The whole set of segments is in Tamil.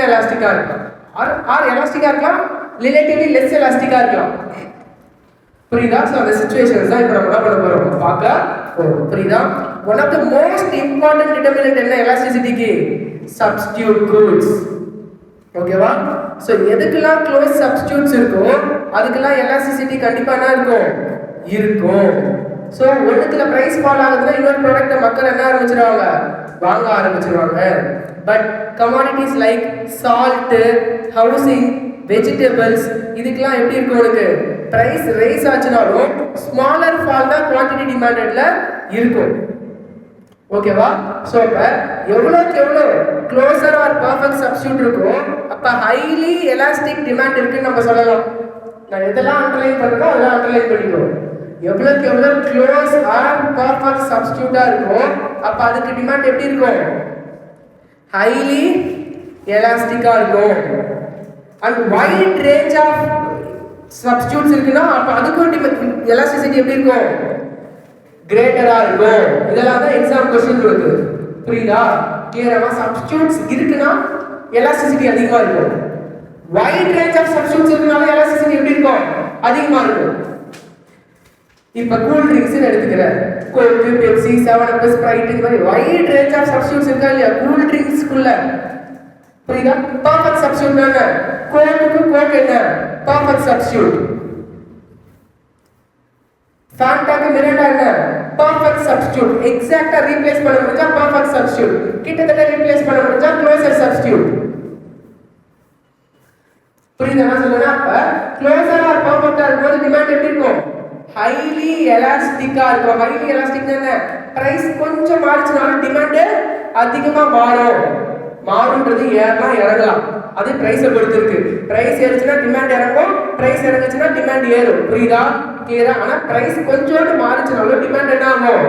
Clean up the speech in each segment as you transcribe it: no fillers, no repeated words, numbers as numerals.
எலாஸ்டிக்கா இருக்கலாம், ஆர் எலாஸ்டிக்கா இருக்கலாம், ரிலேட்டிவ்லி லெஸ் எலாஸ்டிக்கா இருக்கலாம். புரியுதா? ஸோ அந்த சிச்சுவேஷன்ஸ் தான் இப்போ நம்ம என்ன பண்ண போறோம், பார்க்க போறோம். புரியுதா? One of the most important determinant என்ன எலாஸ்டிசிட்டிக்கு? Substitute goods. ஓகேவா? ஸோ எதுக்கெல்லாம் க்ளோஸ் சப்ஸ்டிடியூட்ஸ் இருக்கோ அதுக்கெல்லாம் எலாஸ்டிசிட்டி கண்டிப்பா என்ன இருக்கும்? இருக்கும். ஸோ ஒன்றுத்துல ப்ரைஸ் ஃபால் ஆகுதுன்னா இன்னொரு ப்ராடக்ட்டை மக்கள் என்ன ஆரம்பிச்சிருவாங்க, வாங்க ஆரம்பிச்சிருவாங்க. But commodities like salt, housing, vegetables இதுக்கெல்லாம் எப்படி இருக்கும்? உங்களுக்கு ப்ரைஸ் ரைஸ் ஆச்சுனாலும் ஸ்மாலர் ஃபால் தான் குவான்டிட்டி டிமாண்டட்ல இருக்கும். ஓகேவா? ஸோ அப்போ எவ்வளோக்கு எவ்வளோ க்ளோசர் ஆர் பர்ஃபெக்ட் சப்ஸ்டியூட் இருக்கோ அப்போ ஹைலி எலாஸ்டிக் டிமாண்ட் இருக்குன்னு நம்ம சொல்லலாம். நான் எதெல்லாம் அண்டர்லைன் பண்ணுறதோ அதெல்லாம் அண்டர்லைன் பண்ணிக்கோ. எவ்வளோக்கு எவ்வளோ க்ளோஸ் ஆர் பர்ஃபெக்ட் சப்ஸ்டியூட்டாக இருக்கும் அப்போ அதுக்கு டிமாண்ட் எப்படி இருக்கும்? ஹைலி எலாஸ்டிக்காக இருக்கும். And wide range of substitutes இருக்குன்னா அப்போ அதுக்கும் எலாஸ்டிசிட்டி எப்படி இருக்கும்? கிரேட்டரா இருக்கும். இதெல்லாம் தான் எக்ஸாம் கொஸ்டின் இருக்கு. புரியுதா? கிளியரா? சப்ஸ்டிட்யூட்ஸ் இருக்குன்னா எலாஸ்டிசிட்டி அதிகமா இருக்கும். வைட் ரேஞ்ச் ஆஃப் சப்ஸ்டிட்யூட்ஸ் இருக்கனால எலாஸ்டிசிட்டி எப்படி இருக்கும்? அதிகமா இருக்கும். இப்ப கூல் ட்ரிங்க்ஸ் எடுத்துக்கிற கோக், பெப்சி, 7up, ஸ்ப்ரைட் இந்த மாதிரி வைட் ரேஞ்ச் ஆஃப் சப்ஸ்டிட்யூட்ஸ் இருக்கா இல்லையா கூல் ட்ரிங்க்ஸ்க்குள்ள? புரியுதா? பர்ஃபெக்ட் சப்ஸ்டிட்யூட் என்ன? கோக்கு கோக் என்ன? Perfect substitute. ஃபேண்டாக்கு மிரிண்டா என்ன? Perfect substitute. எக்ஸாக்ட்டா ரீப்ளேஸ் பண்ண முடிஞ்சா பர்ஃபெக்ட் சப்ஸ்டிட்யூட், கிட்டத்தட்ட ரீப்ளேஸ் பண்ண முடிஞ்சா க்ளோசர் சப்ஸ்டிட்யூட். புரியுதா நான் சொல்றேன்? அப்ப க்ளோசர் ஆர் பர்ஃபெக்ட்டா இருக்கும்போது டிமாண்ட் எப்படி இருக்கும்? ஹைலி எலாஸ்டிக்கா இருக்கும். ஹைலி எலாஸ்டிக் என்ன? பிரைஸ் கொஞ்சம் மாறிச்சுனாலும் டிமாண்ட் அதிகமா மாறும். மாறுன்றது ஏறலாம் இறங்கலாம், அது பிரைஸை பொறுத்து இருக்கு. பிரைஸ் ஏறுச்சுன்னா டிமாண்ட் இறங்கும், பிரைஸ் இறங்குச்சுன்னா டிமாண்ட் ஏறும். புரியுதா? கிளியரா? ஆனா பிரைஸ் கொஞ்சோண்டு மாறிச்சுனாலும் டிமாண்ட் என்ன ஆகும்?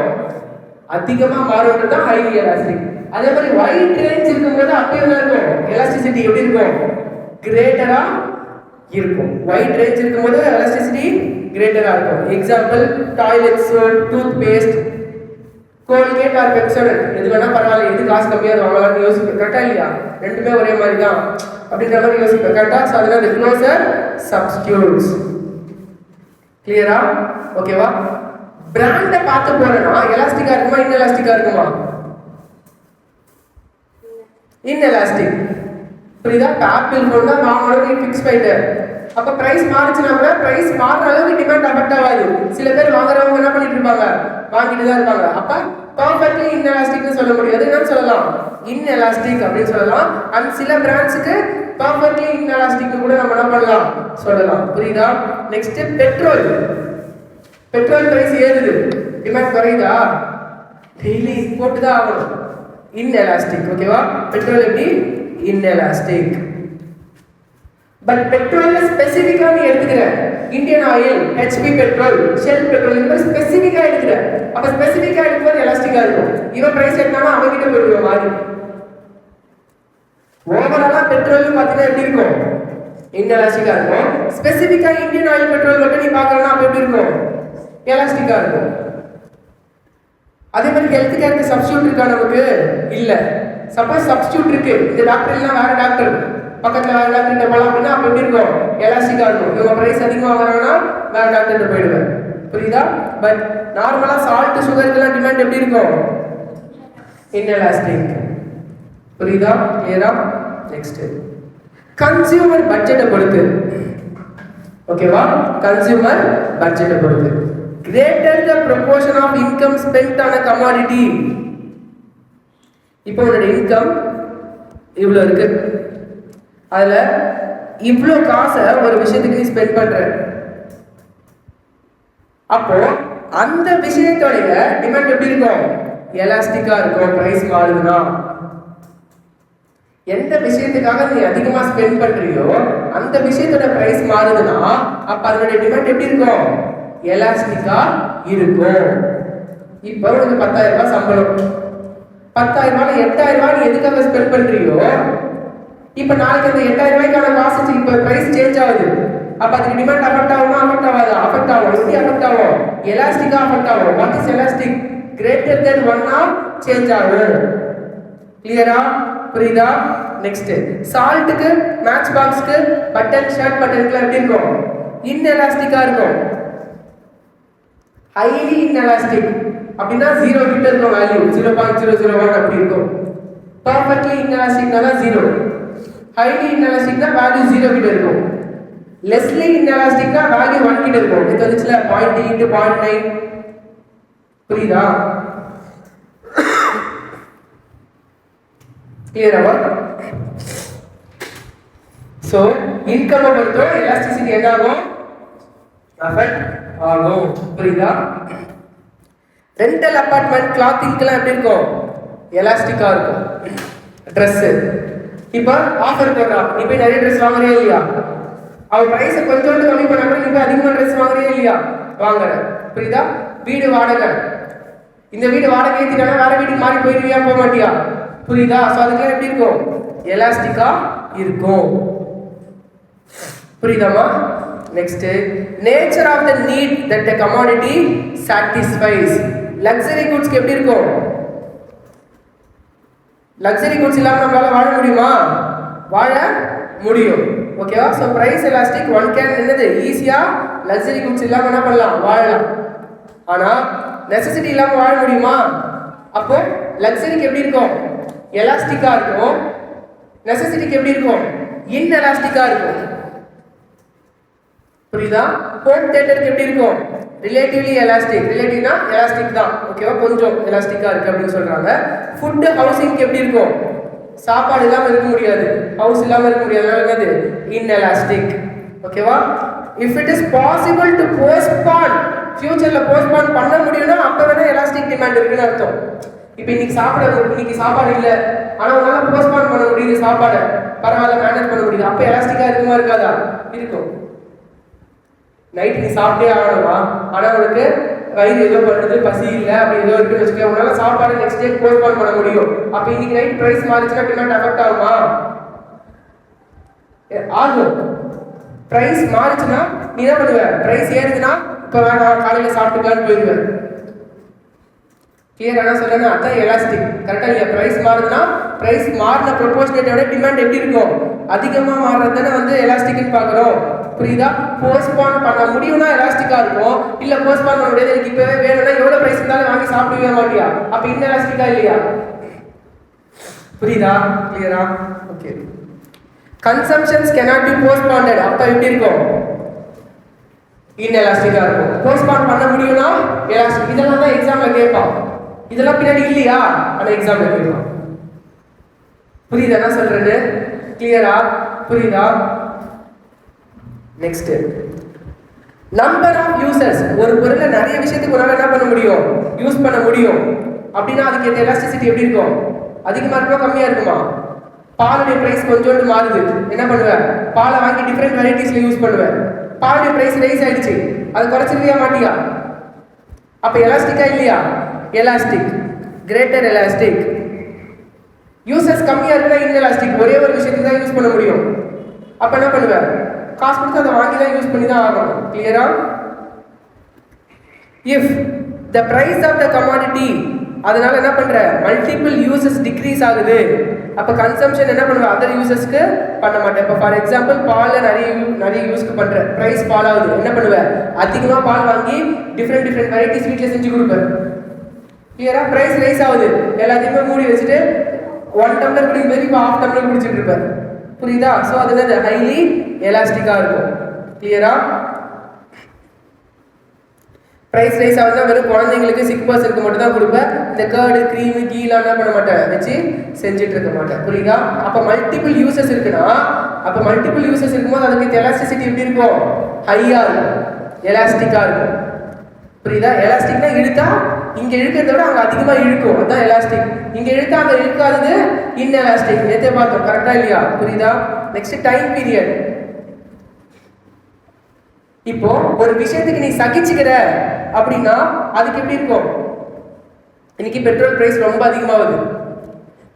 அதிகமா மாறுன்றது தான் ஹைலி எலாஸ்டிக். அதே மாதிரி வைட் ரேஞ்ச் இருக்கும்போது அப்பயே என்ன இருக்கும்? எலாஸ்டிசிட்டி எப்படி இருக்கும்? கிரேட்டரா இருக்கும். வைட் ரேஞ்ச் இருக்கும்போது எலாஸ்டிசிட்டி கிரேட்டரா இருக்கும். Example toilet soap, toothpaste, Colgate or Pepsodent எது வேணா பரவாயில்ல, எது காசு கம்மியாக வாங்கலாம்னு யோசிப்பேன். கரெக்டா இல்லையா? ரெண்டுமே ஒரே மாதிரி தான் அப்படின்ற மாதிரி யோசிப்பேன். கரெக்டா? ஸோ அதனால க்ளோசர் சப்ஸ்டிட்யூட்ஸ். கிளியரா? ஓகேவா? பிராண்டை பார்த்து போறேன்னா எலாஸ்டிக்கா இருக்குமா இன்எலாஸ்டிக்கா இருக்குமா? இன்எலாஸ்டிக். புரியுதா? ஆப்பிள் ஃபோன் தான் வாங்கணும் நீ ஃபிக்ஸ் பண்ணிட்டு அப்ப பிரைஸ் மாறுச்சுன்னா கூட பிரைஸ் மாறுற அளவுக்கு டிமாண்ட் அஃபெக்ட் ஆகாது. சில பேர் வாங்குறவங்க என்ன பண்ணிட்டு இருப்பாங்க? வாங்கிட்டு தான் இருப்பாங்க. அப்ப பர்ஃபெக்ட்லி இன்எலாஸ்டிக்னு சொல்ல முடியாது. என்னன்னு சொல்லலாம்? இன்எலாஸ்டிக் அப்படின்னு சொல்லலாம். அண்ட் சில பிராண்ட்ஸுக்கு பர்ஃபெக்ட்லி இன்எலாஸ்டிக் கூட நம்ம என்ன பண்ணலாம்? சொல்லலாம். புரியுதா? Next petrol. பெட்ரோல் பிரைஸ் ஏறுது, டிமாண்ட் குறையுதா? டெய்லி போட்டு தான் ஆகணும். இன்எலாஸ்டிக். ஓகேவா? பெட்ரோல் எப்படி? இன்எலாஸ்டிக். பட் பெட்ரோல்ல ஸ்பெசிஃபிக்கா நீ எடுத்துக்கிற Indian oil, HP petrol, shell petrol இந்த மாதிரி ஸ்பெசிஃபிக்கா எடுக்கிற அப்ப ஸ்பெசிஃபிக்கா எடுக்கும்போது எலாஸ்டிக்கா இருக்கும். இவன் பிரைஸ் எடுத்தாலும் அவங்க கிட்ட போயிடுவோம் மாறி. ஓவராலா பெட்ரோல் பார்த்தீங்கன்னா எப்படி இருக்கும்? இன்எலாஸ்டிக்கா இருக்கும். ஸ்பெசிஃபிக்கா இந்தியன் ஆயில் பெட்ரோல் மட்டும் நீ பார்க்கறனா அப்ப எப்படி இருக்கும்? எலாஸ்டிக்கா இருக்கும். அதே மாதிரி ஹெல்த் கேருக்கு சப்ஸ்டிட்யூட் இருக்கா நமக்கு? இல்ல. சப்போஸ் சப்ஸ்டிட்யூட் இருக்கு, இந்த டாக்டர் இல்ல வேற டாக்டர் பக்கத்துல வேற டாக்டர் போலாம் அப்படின்னா அப்ப எப்படி இருக்கும்? எலாஸ்டிக்கா இருக்கும். இவங்க பிரைஸ் அதிகமா வராங்கன்னா வேற டாக்டர் போயிடுவேன். புரியுதா? பட் நார்மலா சால்ட், சுகருக்கெல்லாம் டிமாண்ட் எப்படி இருக்கும்? இன்எலாஸ்டிக். புரியுதா? கிளியரா? நெக்ஸ்ட் கன்சியூமர் பட்ஜெட்டை பொறுத்து. ஓகேவா? கன்சியூமர் பட்ஜெட்டை பொறுத்து. Greater the proportion of income spent on a commodity. இப்போ உன்னோட இன்கம் இவ்வளோ இருக்கு, அதுல இவ்வளோ காசை ஒரு விஷயத்துக்கு நீ ஸ்பெண்ட் பண்ற, அப்போ அந்த விஷயத்தோடைய டிமாண்ட் எப்படி இருக்கும்? எலாஸ்டிக்கா இருக்கும். பிரைஸ் மாறுதுன்னா எந்த விஷயத்துக்காக நீ அதிகமா ஸ்பெண்ட் பண்றியோ அந்த விஷயத்தோட பிரைஸ் மாறுதுன்னா அப்ப அதனுடைய டிமாண்ட் எப்படி இருக்கும்? எலாஸ்டிக்கா இருக்கும். இப்போ உனக்கு 10,000 ரூபாய் சம்பளம், 10,000 ரூபாய் 8,000 ரூபாய் நீ எதுக்காக ஸ்பெண்ட் பண்றியோ இப்ப நாளைக்கு அந்த 8,000 ரூபாய்க்கான காசு இப்ப பிரைஸ் சேஞ்ச் ஆகுது. அப்ப அதுக்கு டிமாண்ட் அஃபெக்ட் ஆகுமா? அஃபெக்ட் ஆகாது? அஃபெக்ட் ஆகும். எப்படி அஃபெக்ட் ஆகும்? எலாஸ்டிக்கா அஃபெக்ட் ஆகும். What is elastic? Greater than 1 ஆ சேஞ்ச் ஆகும். கிளியரா? புரியுதா? நெக்ஸ்ட் சால்ட்டுக்கு மேட்ச் பாக்ஸ்க்கு பட்டன் ஷர்ட் பட்டன்க்குலாம் எப்படி இருக்கும்? இன்எலாஸ்டிக்கா இருக்கும். ஹைலி இன்எலாஸ்டிக் அப்படின்னா 0 கிட்ட இருக்கும் வேல்யூ 0.001 அப்படி இருக்கும். பர்ஃபெக்ட்லி இன்எலாஸ்டிக்னா தான் 0. ஹைலி இன்எலாஸ்டிக்னா வேல்யூ 0 கிட்ட இருக்கும். லெஸ்லி இன்எலாஸ்டிக்னா வேல்யூ 1 கிட்ட இருக்கும். இது வந்துச்சுல 0.8 0.9 புரியுதா? கிளியரா? சோ இன்கம் பொறுத்தோ எலாஸ்டிசிட்டி என்ன ஆகும்? அஃபெக்ட் ஆகும். புரியுதா? ரெண்டல் அபார்ட்மெண்ட் கிளாத்திங்லாம் எப்படி இருக்கும்? எலாஸ்டிக்கா இருக்கும். Dress இப்போ ஆஃபர் போடுறான், நீ போய் நிறைய ட்ரெஸ் வாங்குறியா இல்லையா? அவன் பிரைஸ் கொஞ்சோண்டு கம்மி பண்ணா கூட நீ போய் அதிகமா ட்ரெஸ் வாங்குறியா இல்லையா? வாங்குற. புரியுதா? வீடு வாடகை, இந்த வீடு வாடகை ஏத்திட்டானா வேற வீட்டுக்கு மாறி போயிருவியா? போக மாட்டியா? புரியுதா? சோ அதுக்கு எப்படி இருக்கும்? எலாஸ்டிக்கா இருக்கும். புரியுதாமா? Next nature of the need that a commodity satisfies. Luxury குட்ஸ்க்கு எப்படி இருக்கும்? லக்ஸரி குட்ஸ் இல்லாம நம்மளால வாழ முடியுமா? வாழ முடியும். ஓகேவா? So price elastic one can என்னது ஈஸியா லக்ஸரி குட்ஸ் இல்லாம என்ன பண்ணலாம்? வாழலாம். ஆனா நெசசிட்டி இல்லாம வாழ முடியுமா? அப்போ லக்ஸரிக்கு எப்படி இருக்கும்? எலாஸ்டிக்கா இருக்கும். நெசசிட்டிக்கு எப்படி இருக்கும்? இன்எலாஸ்டிக்கா இருக்கும். புரியுதா? ஹோம் தியேட்டருக்கு எப்படி இருக்கும்? Relatively elastic. ரிலேட்டிவ்னா எலாஸ்டிக் தான். ஓகேவா? கொஞ்சம் எலாஸ்டிக்கா இருக்கு அப்படின்னு சொல்றாங்க. ஃபுட் ஹவுசிங்க்கு எப்படி இருக்கும்? சாப்பாடு இல்லாம இருக்க முடியாது, ஹவுஸ் இல்லாம இருக்க முடியாது. என்னது? இன்எலாஸ்டிக். ஓகேவா? If it is possible to postpone, ஃபியூச்சர்ல போஸ்ட்பான் பண்ண முடியும்னா அப்ப வேணா எலாஸ்டிக் டிமாண்ட் இருக்குன்னு அர்த்தம். இப்போ இன்னைக்கு சாப்பாடு இல்ல, ஆனா உன்னால போஸ்ட்பான் பண்ண முடியுது சாப்பாடு, பரவாயில்ல மேனேஜ் பண்ண முடியுது, அப்ப எலாஸ்டிக்கா இருக்குமா இருக்காதா? இருக்கும். நைட் நீ சாப்பிட்டே ஆகணுமா, ஆனா உனக்கு வயிறு ஏதோ பண்ணுது, பசி இல்லை, அப்படி ஏதோ இருக்குன்னு வச்சுக்க, உன்னால சாப்பாடு நெக்ஸ்ட் டே போஸ்ட்பான் பண்ண முடியும். அப்ப இன்னைக்கு நைட் பிரைஸ் மாறிச்சுன்னா டிமாண்ட் அஃபெக்ட் ஆகுமா? ஆகும். பிரைஸ் மாறிச்சுன்னா நீ என்ன பண்ணுவ? பிரைஸ் ஏறுதுன்னா இப்ப வேணாம் காலையில சாப்பிட்டுக்கலான்னு போயிடுவேன். கிளியர் ஆனா சொல்லுங்க, அதான் எலாஸ்டிக். கரெக்டா இல்லையா? பிரைஸ் மாறுதுன்னா பிரைஸ் மாறின ப்ரொபோர்ஷனேட்டோட டிமாண்ட் எப்படி இருக்கும்? அதிகமா மாறுறது தானே வந்து எலாஸ்டிக்னு பாக்குறோம். புரியுதா? போஸ்ட்பான் பண்ண முடியும்னா எலாஸ்டிக்கா இருக்கும். இல்ல போஸ்ட்பான் பண்ண முடியாது, எனக்கு இப்பவே வேணும்னா எவ்வளவு பிரைஸ் இருந்தாலும் வாங்கி சாப்பிடவே மாட்டியா? அப்ப இன்னும் எலாஸ்டிக்கா இல்லையா? புரியுதா? கிளியரா? ஓகே. கன்சம்ப்ஷன்ஸ் cannot be postponed. அப்ப எப்படி இருக்கும்? இன்எலாஸ்டிக்கா இருக்கும். போஸ்ட்பான் பண்ண முடியும்னா எலாஸ்டிக். இதெல்லாம் தான் எக்ஸாம்ல கேட்பான். இதெல்லாம் பின்னாடி இல்லையா? ஆனா எக்ஸாம்ல கேட்பான். புரியுதா நான் சொல்றது? கிளியரா? புரியுதா? Next number of users. ஒரு பொருளை நிறைய விஷயத்துக்கு உன்னால என்ன பண்ண முடியும்? யூஸ் பண்ண முடியும். அப்படின்னா அதுக்கு ஏற்ற எலாஸ்டிசிட்டி எப்படி இருக்கும்? அதிகமா இருக்குமா கம்மியா இருக்குமா? பாலுடைய பிரைஸ் கொஞ்சோண்டு மாறுது, என்ன பண்ணுவேன்? பாலை வாங்கி டிஃபரெண்ட் வெரைட்டிஸ்ல யூஸ் பண்ணுவேன். பாலுடைய பிரைஸ் ரைஸ் ஆயிடுச்சு, அது குறைச்சிருவியா மாட்டியா? அப்ப எலாஸ்டிக்கா இல்லையா? எலாஸ்டிக். Greater elastic. யூசர்ஸ் கம்மியா இருக்குன்னா இன்எலாஸ்டிக். ஒரே ஒரு விஷயத்துக்கு தான் யூஸ் பண்ண முடியும். அப்ப என்ன பண்ணுவேன்? காசு கொடுத்து அதை வாங்கி தான் யூஸ் பண்ணி தான் ஆகணும். கிளியரா? If the price of the commodity, அதனால என்ன பண்ற? மல்டிபிள் யூசஸ் டிக்ரீஸ் ஆகுது, அப்ப கன்சம்ஷன் என்ன பண்ணுவ? அதர் யூசஸ்க்கு பண்ண மாட்டேன். இப்போ ஃபார் எக்ஸாம்பிள் பால்ல நிறைய யூஸ்க்கு பண்ற, பிரைஸ் பால் ஆகுது, என்ன பண்ணுவேன்? அதிகமா பால் வாங்கி டிஃப்ரெண்ட் வெரைட்டிஸ் வீட்டில் செஞ்சு கொடுப்பேன். கிளியரா? பிரைஸ் ரைஸ் ஆகுது, எல்லாத்தையுமே மூடி வச்சுட்டு 1 டம்ளர் குடிக்கும்போது இப்போ 1/2 டம்ளர் குடிச்சிட்டு இருப்பேன். புரியுதா? ஸோ அது என்னது? ஹைலி எலாஸ்டிக்கா இருக்கும். கிளியரா? பிரைஸ் ரைஸ் ஆகுதுன்னா வெறும் குழந்தைங்களுக்கு, சிக் பர்சனுக்கு மட்டும் தான் கொடுப்பேன். இந்த கர்டு, க்ரீமு, கீலாம் என்ன பண்ண மாட்டேன், வச்சு செஞ்சுட்டு இருக்க மாட்டேன். புரியுதா? அப்போ மல்டிபிள் யூசஸ் இருக்குன்னா, அப்போ மல்டிபிள் யூசஸ் இருக்கும்போது அதுக்கு எலாஸ்டிசிட்டி எப்படி இருக்கும்? ஹையா இருக்கும், எலாஸ்டிக்கா இருக்கும். புரியுதா? எலாஸ்டிக்னா இழுத்தா இங்க இழுக்கிறத விட அங்க அதிகமா இழுக்கும், அதுதான் எலாஸ்டிக். இங்க இழுத்தா அங்க இழுக்காதது இன்எலாஸ்டிக். நேத்தே பார்த்தோம். கரெக்டா இல்லையா? புரியுதா? Next time period. இப்போ ஒரு விஷயத்துக்கு நீ சகிச்சுக்கிற அப்படின்னா அதுக்கு எப்படி இருக்கும்? இன்னைக்கு பெட்ரோல் பிரைஸ் ரொம்ப அதிகமாகுது.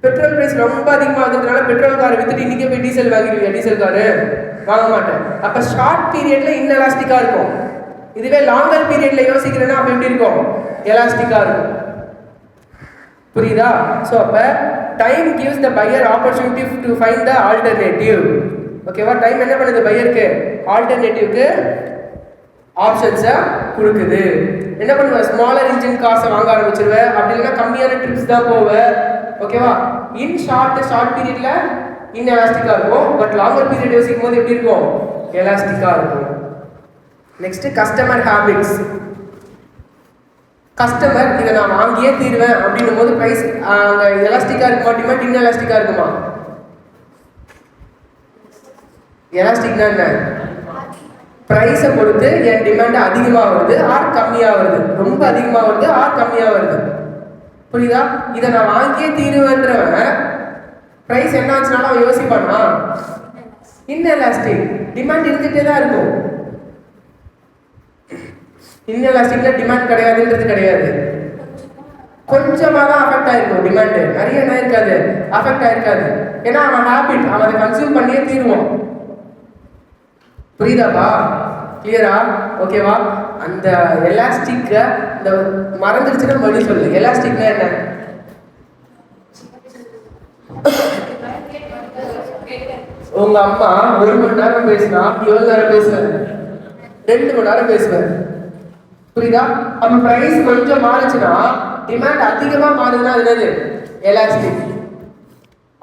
பெட்ரோல் பிரைஸ் ரொம்ப அதிகமாகுதுனால பெட்ரோல் காரை வித்துட்டு இன்னைக்கே போய் டீசல் வாங்கிடுவியா? டீசல் காரு வாங்க மாட்டேன். அப்ப ஷார்ட் பீரியட்ல இன்எலாஸ்டிக்கா இருக்கும். இதுவே லாங்கர் பீரியட்ல யோசிக்கிறேன்னா அப்ப எப்படி இருக்கும்? எலாஸ்டிக்கா இருக்கும். புரியுதா? ஸோ அப்போ time gives the buyer opportunity to find the alternative. ஓகேவா? டைம் என்ன பண்ணுது பையருக்கு? ஆல்டர்னேட்டிவ்க்கு ஆப்ஷன்ஸை கொடுக்குது. என்ன பண்ணுவேன்? ஸ்மாலர் இன்ஜின் காசை வாங்க ஆரம்பிச்சிருவேன். அப்படி இல்லைன்னா கம்மியான ட்ரிப்ஸ் தான் போவேன். ஓகேவா? இன் ஷார்ட் பீரியட்ல இன்எலாஸ்டிக்கா இருக்கும். பட் லாங்கர் பீரியட் யோசிக்கும் போது எப்படி இருக்கும்? எலாஸ்டிக்கா இருக்கும். Next customer habits. கஸ்டமர் இதை நான் வாங்கியே தீருவேன் அப்படின்னும் போது ப்ரைஸ் அங்கே எலாஸ்டிக்கா இருக்குமா? டிமாண்ட் இன்எலாஸ்டிக்கா இருக்குமா? எலாஸ்டிக்னா என்ன? ப்ரைஸை பொறுத்து என் டிமாண்ட் அதிகமாக வருது ஆர் கம்மியாக வருது, ரொம்ப அதிகமாக வருது ஆர் கம்மியாக வருது. புரியுதா? இதை நான் வாங்கியே தீருவேன்றவன் ப்ரைஸ் என்ன ஆச்சுனாலும் அவன் யோசிப்பானா? இன்எலாஸ்டிக். டிமாண்ட் இருந்துகிட்டே தான் இருக்கும். இன்எலாஸ்டிக்ல டிமாண்ட் கிடையாதுன்றது கிடையாது. கொஞ்சமாக தான் அஃபெக்ட் ஆயிருக்கும் டிமாண்டு, நிறைய என்ன இருக்காது, அஃபெக்ட் ஆயிருக்காது. ஏன்னா அவன் ஹேபிட், அவன் அதை கன்சியூம் பண்ணியே தீருவான். புரியுதாப்பா? கிளியரா? ஓகேவா? அந்த எலாஸ்டிக்க இந்த மறந்துடுச்சுன்னா மறுபடியும் சொல்லு. எலாஸ்டிக்னா என்ன? உங்க அம்மா 1 மணி நேரம் பேசினா எவ்வளவு நேரம் பேசுவேன்? 2 மணி நேரம் பேசுவேன். புரியுதா? அப்ப பிரைஸ் கொஞ்சம் மாறுச்சுன்னா, டிமாண்ட் அதிகமா மாறுதுன்னா அது என்னது? எலாஸ்டிக்.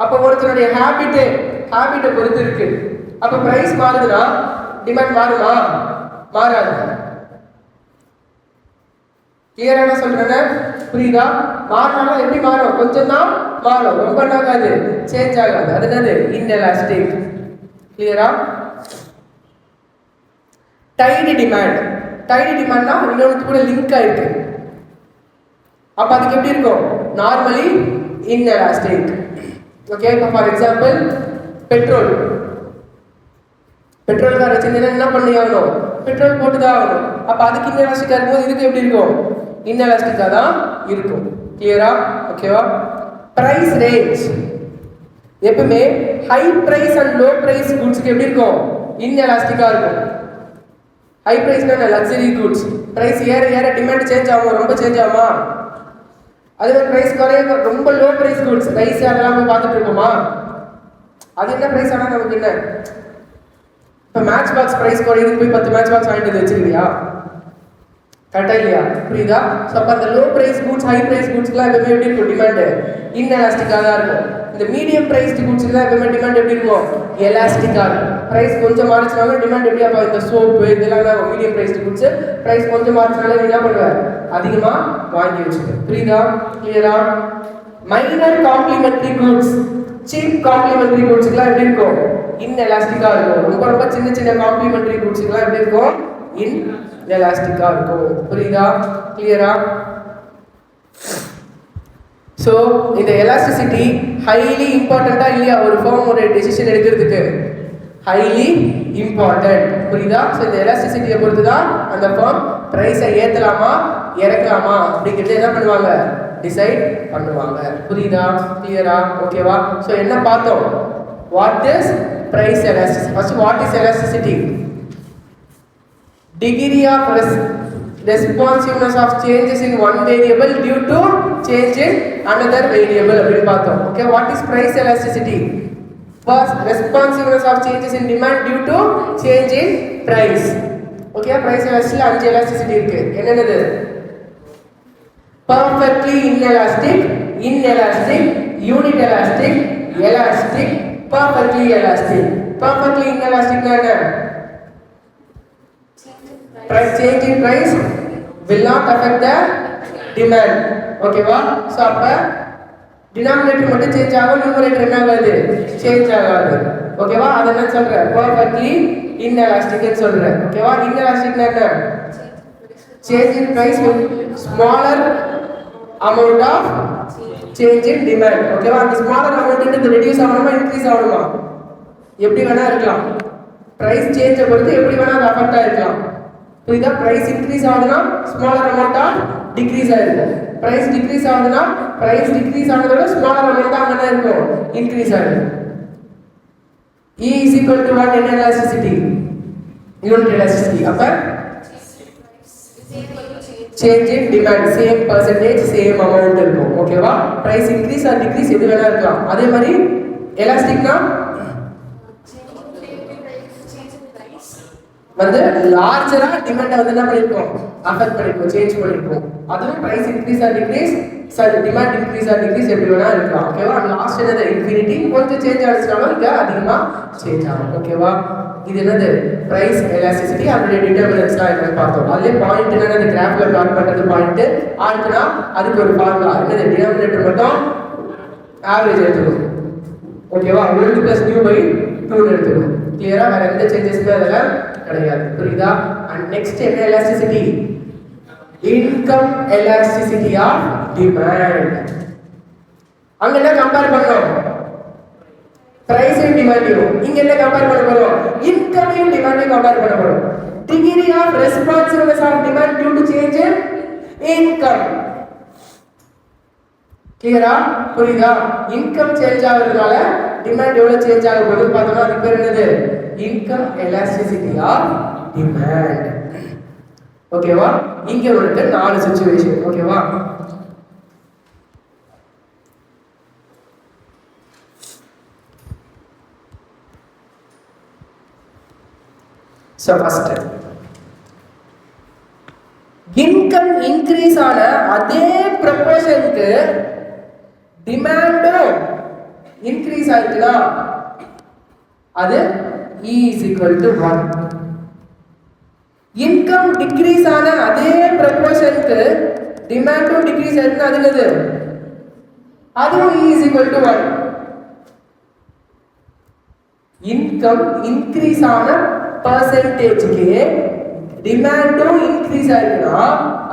அப்ப ஒருத்தருடைய ஹேபிட்டை பொறுத்து இருக்கு. அப்ப பிரைஸ் மாறுதுன்னா டிமாண்ட் மாறுமா? மாறாது. கிளியரா என்ன சொல்றேன்? புரியுதா? மாறினாலும் எப்படி மாறும்? கொஞ்சம் தான் மாறும், ரொம்ப ஆகாது, சேஞ்ச் ஆகாது. அது என்னது? இன்எலாஸ்டிக். கிளியரா? டைடு டிமாண்ட்னா இன்னொன்று கூட லிங்க் ஆயிருக்கு. அப்ப அதுக்கு எப்படி இருக்கும்? Normally inelastic. ஓகே. இப்போ ஃபார் எக்ஸாம்பிள் பெட்ரோல் கார் வச்சிருந்தா என்ன பண்ணி ஆகணும்? பெட்ரோல் போட்டு தான் ஆகணும். அப்ப அதுக்கு இன்எலாஸ்டிக்கா இருக்கும்போது இதுக்கு எப்படி இருக்கும்? இன்எலாஸ்டிக்கா தான் இருக்கும். கிளியரா? ஓகேவா? பிரைஸ் ரேஞ்ச் எப்பவுமே high price and low price குட்ஸ்க்கு எப்படி இருக்கும்? இன்எலாஸ்டிக்கா இருக்கும். ஹை பிரைஸ்னா லக்ஸரி குட்ஸ், பிரைஸ் ஏற டிமாண்ட் சேஞ்ச் ஆகும், ரொம்ப சேஞ்ச் ஆகுமா? அதுவே பிரைஸ் குறைய ரொம்ப லோ பிரைஸ் குட்ஸ், ரைஸ் அதெல்லாம் போய் பார்த்துட்டு இருக்கோமா? அது என்ன பிரைஸ் ஆனால் நமக்கு என்ன? இப்போ மேட்ச் பாக்ஸ் பிரைஸ் குறையுதுன்னு போய் 10 மேட்ச் பாக்ஸ் வாங்கிட்டு வச்சிருக்கியா? கரெக்டா இல்லையா? புரியுதா? ஸோ அப்போ அந்த low price goods high price குட்ஸ்க்குலாம் எப்பவுமே எப்படி இருக்கும்? டிமாண்டு இன்எலாஸ்டிக்காக தான் இருக்கும். இந்த மீடியம் பிரைஸ் குட்ஸ்க்குலாம் எப்பவுமே டிமாண்ட் எப்படி இருக்கும்? எலாஸ்டிக்காக இருக்கும். பிரைஸ் கொஞ்சம் மாறிச்சுனாலும் டிமாண்ட் எப்படி? அப்போ இந்த சோப்பு இதெல்லாம் மீடியம் பிரைஸ் குட்ஸ், பிரைஸ் கொஞ்சம் மாறிச்சுனாலும் நீ என்ன பண்ணுவேன்? அதிகமாக வாங்கி வச்சுக்கோ. புரியுதா? கிளியரா? Minor complementary goods, cheap complementary குட்ஸ்க்குலாம் எப்படி இருக்கும்? இன்எலாஸ்டிக்காக இருக்கும். ரொம்ப சின்ன காம்ப்ளிமெண்ட்ரி குட்ஸ்க்குலாம் எப்படி இருக்கும்? இன்எலாஸ்டிக்கா இருக்கும். புரியுதா? கிளியரா? ஸோ இந்த எலாஸ்டிசிட்டி ஹைலி இம்பார்ட்டண்டா இல்லையா? ஒரு ஃபார்ம் ஒரு டெசிஷன் எடுக்கிறதுக்கு ஹைலி இம்பார்ட்டன்ட். புரியுதா? ஸோ இந்த எலாஸ்டிசிட்டியை பொறுத்து தான் அந்த ஃபார்ம் ப்ரைஸை ஏற்றலாமா இறக்கலாமா அப்படிங்கிறது என்ன பண்ணுவாங்க? டிசைட் பண்ணுவாங்க. புரியுதா? கிளியரா? ஓகேவா? ஸோ என்ன பார்த்தோம்? What is price elasticity? First what is elasticity? Degree of responsiveness of changes in one variable due to change in another variable அப்படின்னு பார்த்தோம். Okay, what is price elasticity? First, responsiveness of changes in demand due to change in price. Okay, price elasticity 5 elasticity இருக்கு. என்னென்னது? Perfectly inelastic, unit elastic, perfectly elastic. Perfectly inelastic னா என்ன? Price change in price will not affect the demand. ஓகேவா? சோ அப்ப டினாமினேட்டர் மட்டும் சேஞ்ச் ஆகும், நியூமரேட்டர் என்ன ஆகாது? சேஞ்ச் ஆகாது. ஓகேவா? அத என்ன சொல்ற? perfectly inelastic ன்னு சொல்ற. ஓகேவா? inelasticனா என்ன? change in price with smaller amount of change in demand. ஓகேவா? அந்த smaller amount ன்றது ரெடியூஸ் ஆகணுமா இன்க்ரீஸ் ஆகணுமா? எப்படி வேணா இருக்கலாம். பிரைஸ் சேஞ்சை பொறுத்து எப்படி வேணா அது அஃபெக்ட் ஆயிருக்கலாம். புரியுதா? பிரைஸ் இன்க்ரீஸ் ஆகுதுன்னா ஸ்மாலர் அமௌண்ட் ஆஃப் டிக்ரீஸ் ஆயிருக்கும். பிரைஸ் டிக்ரீஸ் ஆகுதுன்னா பிரைஸ் டிக்ரீஸ் ஆனதோட ஸ்மாலர் அமௌண்ட் தான் அங்கே இருக்கும், இன்க்ரீஸ் ஆகும். E is equal to what in elasticity? Unit elasticity. அப்ப change in demand same percentage same amount இருக்கும். ஓகேவா? பிரைஸ் இன்க்ரீஸ் ஆர் டிக்ரீஸ் எது வேணா இருக்கலாம். அதே மாதிரி எலாஸ்டிக்னா வந்து லார்ஜரா டிமாண்ட் வந்து என்ன பண்ணிருக்கோம், அஃபெக்ட் பண்ணிருக்கோம், சேஞ்ச் பண்ணிருக்கோம். அதுவும் price increase or decrease, sorry demand increase or decrease எப்படி வேணா இருக்கலாம். ஓகேவா? லாஸ்ட் என்னது இன்ஃபினிட்டி, கொஞ்சம் சேஞ்ச் ஆச்சுனாலும் இங்க அதிகமா சேஞ்ச் ஆகும். ஓகேவா? இது என்னது பிரைஸ் எலாஸ்டிசிட்டி. அதோட டிட்டர்மினன்ட்ஸ்லாம் என்னன்னு பார்த்தோம். அதுல பாயிண்ட் என்னது கிராஃப்ல பிளாட் பண்றது பாயிண்ட். ஆர்ட்னா அதுக்கு ஒரு ஃபார்முலா என்னது டினாமினேட்டர் மட்டும் ஆவரேஜ் எடுத்துக்கணும். ஓகேவா? 1 + நியூ பை 2 எடுத்துக்கணும். கிளியரா? வேற எந்த சேஞ்சஸ்மே அதுல கிடையாது. புரியுதா? அண்ட் நெக்ஸ்ட் என்ன elasticity? Income elasticity of demand. அங்க என்ன கம்பேர் பண்ணோம்? Price and demand. இங்க என்ன கம்பேர் பண்ண போறோம்? இன்கம் அண்ட் டிமாண்ட் கம்பேர் பண்ண போறோம். Degree of responsiveness of demand due to change in income. கிளியரா? புரியுதா? இன்கம் சேஞ்ச் ஆகுறதுனால டிமாண்ட் எவ்வளவு சேஞ்ச் ஆக போகுதுன்னு பார்த்தோம்னா அது பேர் என்னது? Income elasticity of demand. ஓகேவா? இங்க ஒரு 4 சிச்சுவேஷன். ஓகேவா? So first இன்கம் இன்க்ரீஸ் ஆன அதே ப்ரொபோர்ஷனுக்கு டிமாண்டும் இன்க்ரீஸ் ஆயிடுச்சுனா அது E = 1. இன்கம் டிக்ரீஸ் ஆன அதே ப்ரொபோர்ஷனுக்கு டிமாண்டும் டிக்ரீஸ் ஆயிடுச்சுனா அது என்னது? அதுவும் E = 1. இன்கம் இன்க்ரீஸ் ஆன பர்சன்டேஜ்க்கு டிமாண்டும் இன்க்ரீஸ் ஆயிருக்குன்னா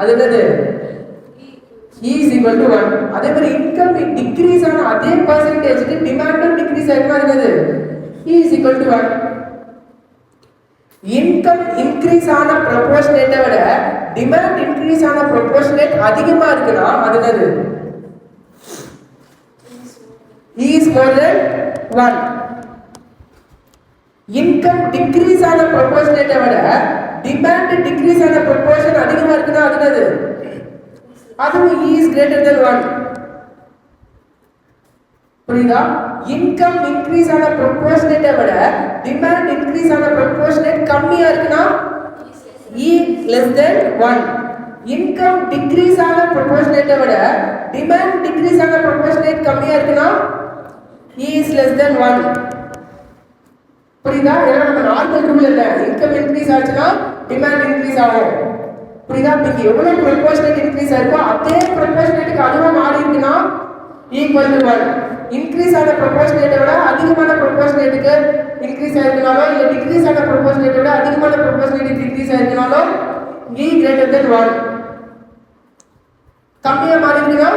அது என்னது? E = 1. அதே மாதிரி இன்கம் டிக்ரீஸ் ஆன அதே பர்சன்டேஜ்க்கு டிமாண்டும் டிக்ரீஸ் ஆயிருக்குன்னா அது என்னது? E = 1. இன்கம் இன்க்ரீஸ் ஆன ப்ரொபோர்ஷனேட்டை விட டிமாண்ட் இன்க்ரீஸ் ஆன ப்ரொபோர்ஷனேட் அதிகமா இருக்குன்னா அது என்னது? E is more than 1. Income decrease ஆன ப்ரொபோர்ஷனேட்டை விட டிமாண்ட் டிக்ரீஸ் ஆன ப்ரொபோர்ஷன் அதிகமா இருக்குன்னா அது என்னது? அதுவும் E is greater than 1. புரியுதா? இன்கம் இன்க்ரீஸ் ஆன ப்ரொபோர்ஷனேட்டை விட டிமாண்ட் இன்க்ரீஸ் ஆன ப்ரொபோர்ஷனேட் கம்மியா இருக்குன்னா E less than 1. Income decrease ஆன ப்ரொபோர்ஷனேட்டை விட டிமாண்ட் டிக்ரீஸ் ஆன ப்ரொபோர்ஷனேட் கம்மியா இருக்குன்னா E is less than 1. புரியுதா? ஏன்னா நம்ம நார்மல் ரூல் இல்ல, இன்கம் இன்க்ரீஸ் ஆச்சுன்னா டிமாண்ட் இன்க்ரீஸ் ஆகும். புரியுதா? நீங்க எவ்வளவு ப்ரொபோர்ஷனேட் இன்க்ரீஸ் ஆயிருக்கோ அதே ப்ரொபோர்ஷனேட்டுக்கு அதுவும் மாறி இருக்குன்னா E = 1. இன்க்ரீஸ் ஆன ப்ரொபோர்ஷனேட்டை விட அதிகமான ப்ரொபோர்ஷனேட்டுக்கு இன்க்ரீஸ் ஆயிருக்கனாலோ இல்ல டிக்ரீஸ் ஆன ப்ரொபோர்ஷனேட்டை விட அதிகமான ப்ரொபோர்ஷனேட் டிக்ரீஸ் ஆயிருக்கனாலோ E greater than 1. கம்மியா மாறி இருக்குன்னா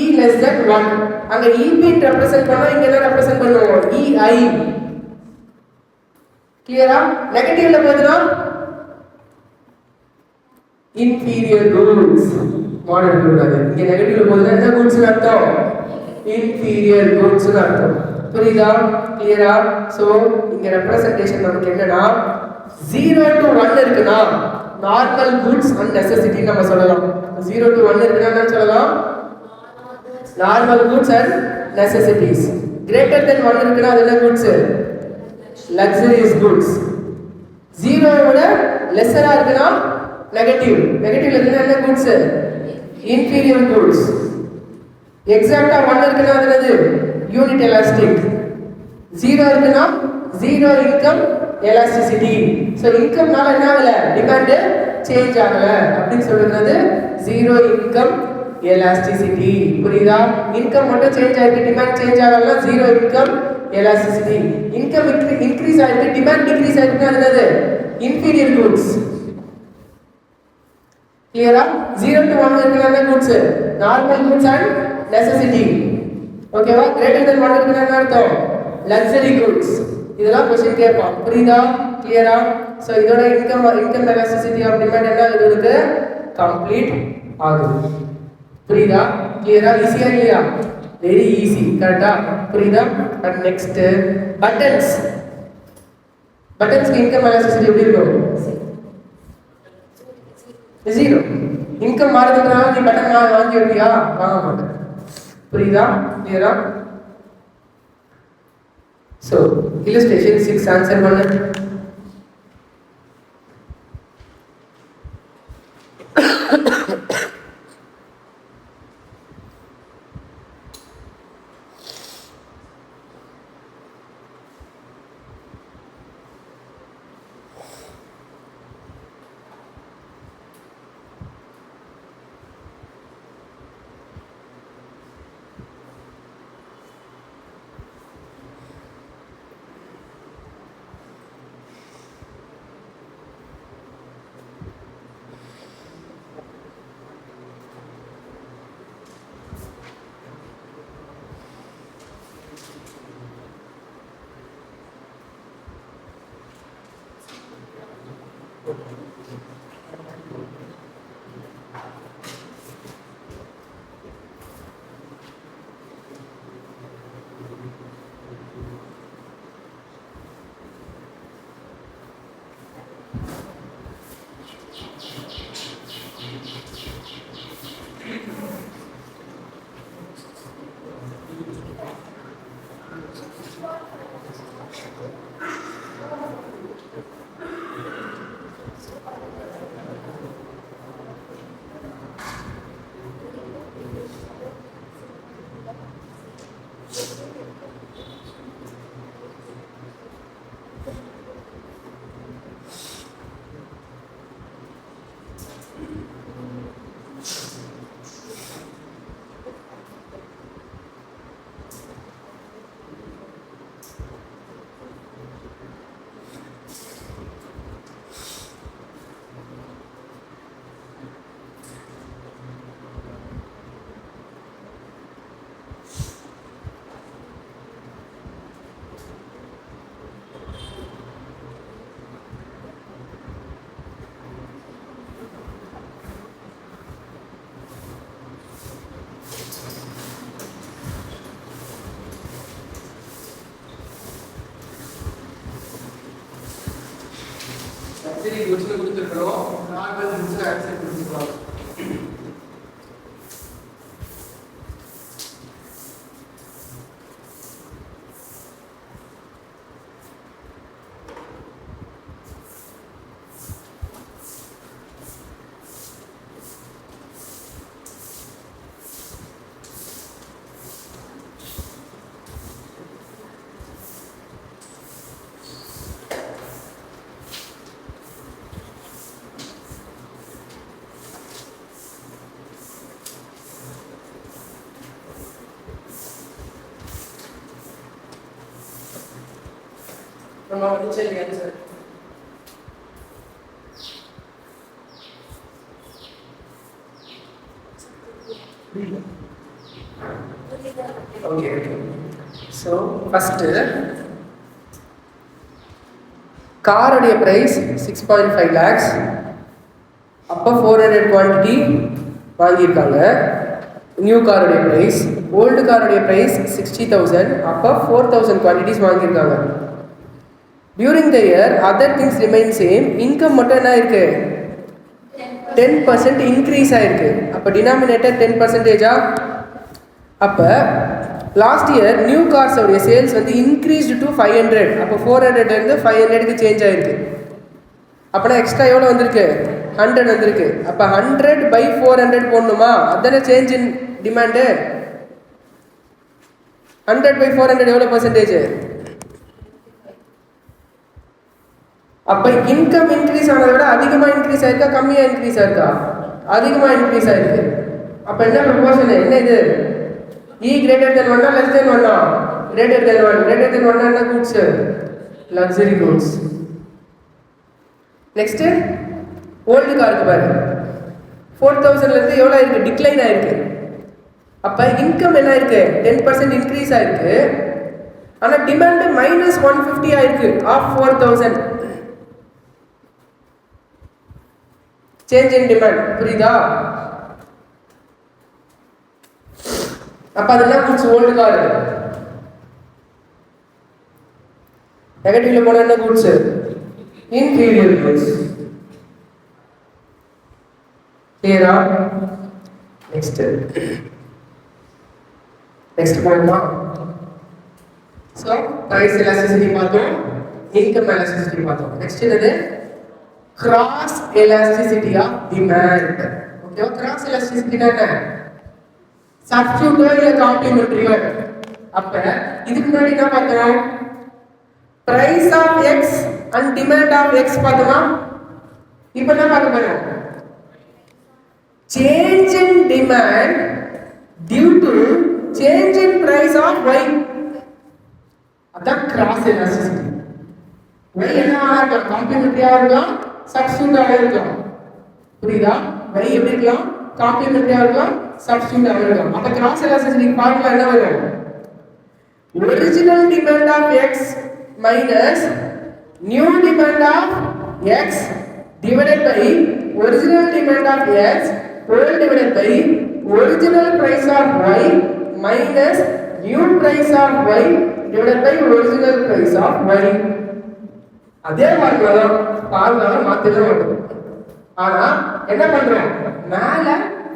E less than 1. அங்க EP ரெப்ரசன்ட் பண்ணா இங்க என்ன ரெப்ரசன்ட் பண்ணுவோம்? EI. கிளியரா? நெகட்டிவ்ல போகுதுன்னா inferior goods. மாடல் கூடாது. இங்க நெகட்டிவ்ல போகுதுன்னா என்ன goods அர்த்தம்? inferior goods அர்த்தம். புரியுதா? கிளியரா? சோ இங்க ரெப்ரசன்டேஷன் நமக்கு என்னன்னா 0 to 1 இருக்குனா நார்மல் goods and necessity நம்ம சொல்லலாம். 0 to 1 இருக்குனா என்ன சொல்லலாம்? Normal goods and necessities. greater than 1 இருக்குனா அது என்ன goods? luxurious goods. 0 விட லெஸ்ஸரா இருக்குனா நெகட்டிவ். நெகட்டிவ்ல இருக்குனா என்ன goods? inferior goods. எக்ஸாக்ட்டா 1 இருக்குனா அது என்னது? Unit elastic. 0 இருக்குனா zero income elasticity. so income நால என்ன ஆகல? டிமாண்ட் சேஞ்ச் ஆகல அப்படி சொல்றது zero income elasticity. புரியுதா? இன்கம் மட்டும் சேஞ்ச் ஆயிருக்கு, டிமாண்ட் சேஞ்ச் ஆகலனா zero income elasticity. income increase ஆயிருக்கு, டிமாண்ட் டிக்ரீஸ் ஆயிருக்கு, அது என்னது? inferior goods. கிளியரா? 0 to 1 இருக்குனா goods normal goods and necessity. ஓகேவா? greater than 1 இருக்குனா என்ன அர்த்தம்? luxury goods. இதெல்லாம் क्वेश्चन கேட்பான். புரியுதா? கிளியரா? சோ இதோட இன்கம் எலாஸ்டிசிட்டி ஆஃப் டிமாண்ட் என்ன ஆகுது? கம்ப்ளீட் ஆகுது. புரியுதா? கிளியரா? ஈஸியா இல்லையா? Very easy. கரெக்ட்டா? புரியுதா? And next buttons. பட்டன்ஸ்க்கு இன்கம் எலாஸ்டிசிட்டி எப்படி இருக்கும்? 0. இன்கம் மாறுதுனால நீ கடன் வாங்கி வைப்பியா? வாங்க மாட்டேன். புரியுதா? கிளியரா? ஸோ இல்லஸ்ட்ரேஷன் 6 ஆன்சர் பண்ணு. சரி, கொஸ்டின் கொடுத்துருக்கிறோம். நார்மல் ஆன்சர் கொடுத்துருக்கலாம். நம்ம வந்து ஆன்சர் ஓகே. ஸோ ஃபஸ்ட்டு காரோடைய ப்ரைஸ் 6.5 lakhs. அப்போ 400 குவான்டிட்டி வாங்கியிருக்காங்க. நியூ காரோடைய ப்ரைஸ். ஓல்டு காரோடைய ப்ரைஸ் 60,000. அப்போ 4,000 குவான்டிட்டிஸ் வாங்கியிருக்காங்க. During the year other things remain same. Income மட்டும் என்ன இருக்கு? 10% இன்க்ரீஸ் ஆயிருக்கு. அப்போ டினாமினேட்டர் 10%. அப்போ லாஸ்ட் இயர் நியூ கார்ஸோடைய சேல்ஸ் வந்து இன்க்ரீஸ்டு டு 500. அப்போ 400லேருந்து 500க்கு சேஞ்ச் ஆயிருக்கு. அப்போனா எக்ஸ்ட்ரா எவ்வளோ வந்திருக்கு? 100 வந்திருக்கு. அப்போ 100/400 போடணுமா? அதானே சேஞ்ச் இன் டிமாண்டு. 100/400 எவ்வளோ பர்சன்டேஜ்? அப்போ இன்கம் இன்க்ரீஸ் ஆனதை விட அதிகமாக இன்க்ரீஸ் ஆயிருக்கா, கம்மியாக இன்க்ரீஸ் ஆயிருக்கா? அதிகமாக இன்க்ரீஸ் ஆயிருக்கு. அப்போ என்ன ப்ரொபோஷன்? என்ன இது? E greater than 1 less than 1? Greater than 1. Greater than 1 என்ன goods? Luxury goods. Next old காருக்கு பாரு, 4,000லேருந்து எவ்வளோ ஆயிருக்கு? டிக்ளைன் ஆயிருக்கு. அப்போ இன்கம் என்ன ஆயிருக்கு? 10% இன்க்ரீஸ் ஆயிருக்கு. ஆனால் டிமாண்டு -150 ஆயிருக்கு ஆஃப் 4,000. Change in demand. புரியுதா? அப்போ அதெல்லாம் கூட்ஸ் ஓல்டு கார். நெகட்டிவ்ல போன என்ன கூட்ஸ்? Inferior goods. clear-ஆ? next point so price elasticity பார்த்தோம், income elasticity பார்த்தோம். next என்னது? cross elasticity of demand. okay, cross elasticity என்ன? substitute இல்ல complementary. அப்ப இதுக்கு முன்னாடி என்ன பார்த்தோம்? price of x and demand of x பார்த்தோமா? இப்போ என்ன பார்க்க போறோம்? change in demand due to change in price of y. அதான் cross elasticity. y என்ன ஆகும்? complementary ஆ இருக்கலாம், substitute ஆ இருக்கலாம். புரியுதா? y எப்படி இருக்கலாம்? complementary ஆ இருக்கலாம், substitute ஆ இருக்கலாம். அப்ப cross elasticity ஃபார்முலா என்ன வரும்? original demand of x minus new demand of x divided by original demand of x whole divided by original price of y minus new price of y divided by original price of y. அதே ஃபார்முலா மாத்தவே மாட்டோம். ஆனா என்ன பண்றோம்? மேல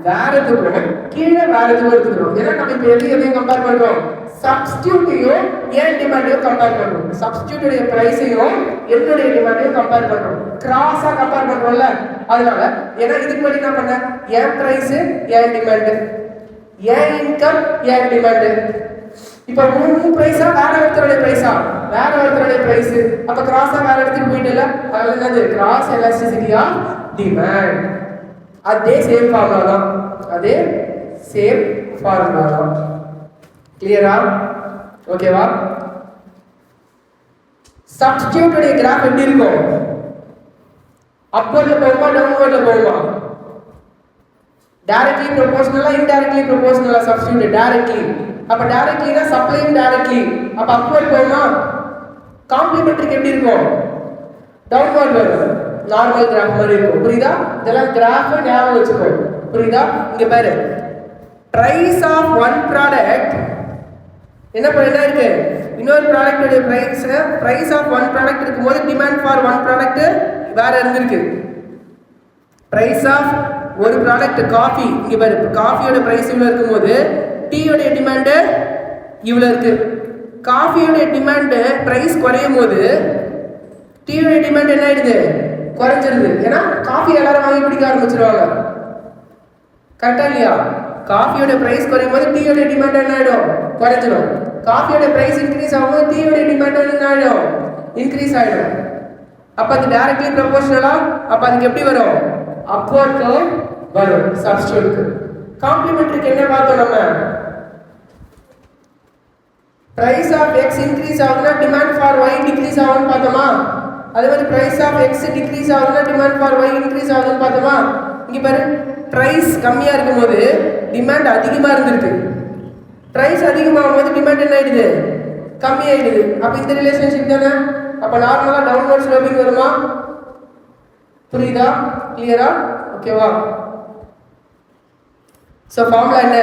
வேற எதுவும் கீழே வேற எதுவும் எடுத்துக்கிறோம். ஏன்னா நம்ம இப்ப எதையும் கம்பேர் பண்றோம்? சப்ஸ்டிடியூட்டையும் ஏன் டிமாண்டையும் கம்பேர் பண்றோம். சப்ஸ்டிடியூட்டுடைய பிரைஸையும் என்னுடைய டிமாண்டையும் கம்பேர் பண்றோம். கிராஸா கம்பேர் பண்றோம்ல, அதனால ஏன்னா இதுக்கு முன்னாடி என்ன பண்ண? ஏன் பிரைஸ் ஏன் டிமாண்ட், ஏன் இன்கம் ஏன் டிமாண்ட். இப்ப மூணு பிரைஸா வேற ஒருத்தருடைய பிரைஸா வேற ஒருத்தருடைய பிரைஸ். அப்ப கிராஸா வேற இடத்துக்கு போயிட்டல, அதனால என்னது? Cross elasticity of demand. அதே சேம் ஃபார்முலா தான், அதே சேம் ஃபார்முலா தான். கிளியரா? ஓகேவா? சப்ஸ்டிடியூட் உடைய கிராஃப் எப்படி இருக்கும்? அப்வர்ட்ல போகுமா டவுன்வர்ட்ல போகுமா? டைரக்ட்லி ப்ரொபோர்ஷனலா இன்டைரக்ட்லி ப்ரொபோர்ஷனலா? Substitute directly. அப்ப டைரக்ட்லினா சப்ளையும் டைரக்ட்லி. அப்ப அப்வர்ட் போகுமா? காம்ப்ளிமெண்டரிக்கு எப்படி இருக்கும்? டவுன்வர்ட் வரும், நார்மல் கிராஃப் மாதிரி இருக்கும். புரியுதா? இதெல்லாம் கிராஃப் ஞாபகம் வச்சுக்கோ. புரியுதா? இங்க பாரு, price of one product என்ன இருக்கு? இன்னொரு ப்ராடக்ட்டோட price of one product இருக்கும்போது demand for one product வேற இருந்திருக்கு. price of ஒரு ப்ராடக்ட் காஃபி, இங்க பாரு, காஃபியோட பிரைஸ் இவ்வளவு இருக்கும்போது டீயோட டிமாண்ட் இவ்வளவு இருக்கு. காஃபியோட டிமாண்ட் பிரைஸ் குறையும் போது டீயோட டிமாண்ட் என்ன ஆயிடுது? குறைஞ்சிருது. ஏன்னா காஃபி எல்லாரும் வாங்கி குடிக்க ஆரம்பிச்சிருவாங்க. கரெக்டா இல்லையா? காஃபியோட பிரைஸ் குறையும் போது டீயோட டிமாண்ட் என்ன ஆயிடும்? குறைஞ்சிடும். காஃபியோட பிரைஸ் இன்க்ரீஸ் ஆகும்போது டீயோட டிமாண்ட் என்ன ஆயிடும்? இன்க்ரீஸ் ஆயிடும். அப்ப அது டைரக்ட்லி ப்ரொபோர்ஷனலா? அப்ப அதுக்கு எப்படி வரும்? அப்வர்ட் கர்வ் வரும் சப்ஸ்டிடியூட்க்கு. காம்ப்ளிமெண்டரிக்கு என்ன பார்த்தோம் நம்ம? price of x increase ஆகுதுனா demand for y decrease ஆகும்னு பார்த்தோமா? அதே மாதிரி price of x decrease ஆகுதுனா demand for y increase ஆகும்னு பார்த்தோமா? இங்க பாரு, price கம்மியா இருக்கும்போது demand அதிகமா இருந்திருக்கு. price அதிகமாகும்போது demand என்ன ஆயிடுது? கம்மி ஆயிடுது. அப்ப இந்த ரிலேஷன்ஷிப் தானே. அப்ப நார்மலா டவுன்வர்ட் ஸ்லோப்பிங் வருமா? புரியுதா? கிளியரா? ஓகேவா? சோ ஃபார்முலா என்ன?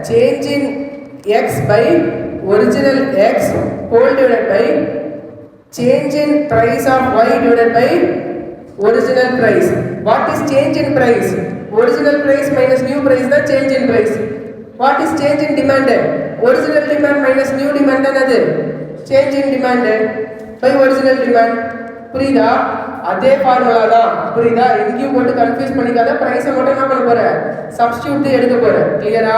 change in x by original x whole divided by change in price of y divided by original price. What is change in price? Original price minus new price தான் change in price. What is change in demand? Original demand minus new demand என்னது? change in demand by original demand. புரியுதா? அதே ஃபார்முலா தான். புரியுதா? எங்கேயும் போட்டு கன்ஃபியூஸ் பண்ணிக்காத. பிரைஸை மட்டும் என்ன பண்ண போற? சப்ஸ்டிடியூட் எடுக்க போற. கிளியரா?